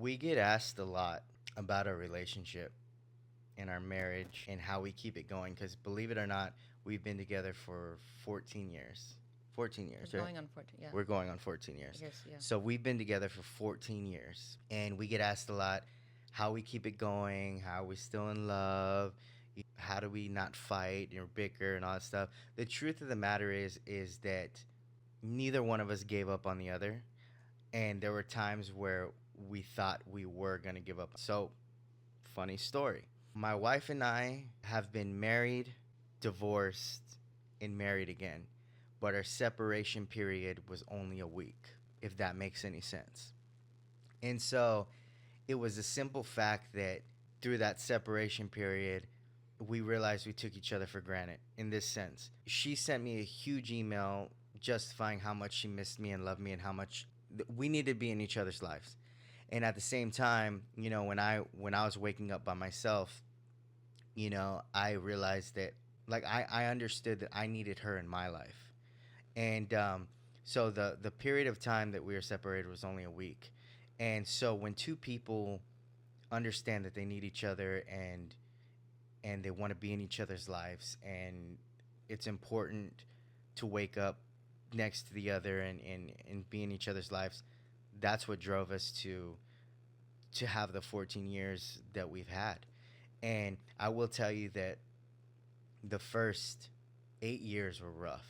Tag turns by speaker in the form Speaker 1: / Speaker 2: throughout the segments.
Speaker 1: We get asked a lot about our relationship and our marriage and how we keep it going because believe it or not, we've been together for 14 years. 14
Speaker 2: We're
Speaker 1: years, right?
Speaker 2: going on 14. Yeah.
Speaker 1: We're going on 14 years.
Speaker 2: Yes. Yeah.
Speaker 1: So we've been together for 14 years and we get asked a lot how we keep it going, how we still in love, how do we not fight or bicker and all that stuff. The truth of the matter is that neither one of us gave up on the other, and there were times where we thought we were going to give up. So, funny story. My wife and I have been married, divorced, and married again, but our separation period was only a week, if that makes any sense. And so, it was a simple fact that through that separation period, we realized we took each other for granted in this sense. She sent me a huge email justifying how much she missed me and loved me and how much we needed to be in each other's lives. And at the same time, when I was waking up by myself, I realized that like I understood that I needed her in my life. And so the period of time that we were separated was only a week. And so when two people understand that they need each other and they want to be in each other's lives and it's important to wake up next to the other and be in each other's lives, that's what drove us to have the 14 years that we've had. And I will tell you that the first 8 years were rough.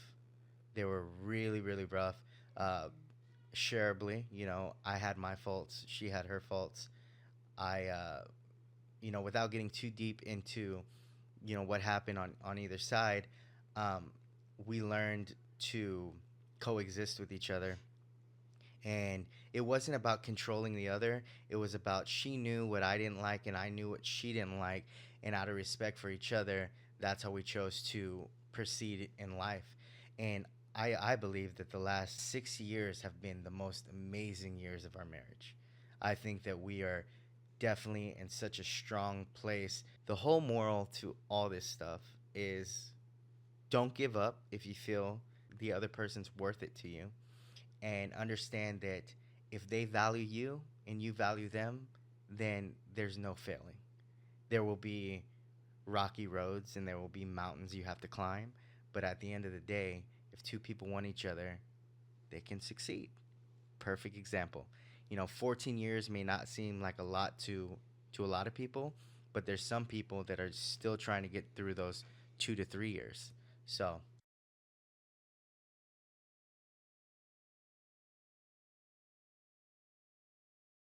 Speaker 1: They were really, really rough. Uh, Shareably, I had my faults, she had her faults. Without getting too deep into, what happened on either side, um, we learned to coexist with each other. And it wasn't about controlling the other. It was about she knew what I didn't like and I knew what she didn't like. And out of respect for each other, that's how we chose to proceed in life. And I believe that the last 6 years have been the most amazing years of our marriage. I think that we are definitely in such a strong place. The whole moral to all this stuff is don't give up if you feel the other person's worth it to you, and understand that if they value you and you value them, then there's no failing. There will be rocky roads and there will be mountains you have to climb, but at the end of the day, if two people want each other, they can succeed. Perfect example. 14 years may not seem like a lot to a lot of people, but there's some people that are still trying to get through those 2 to 3 years. So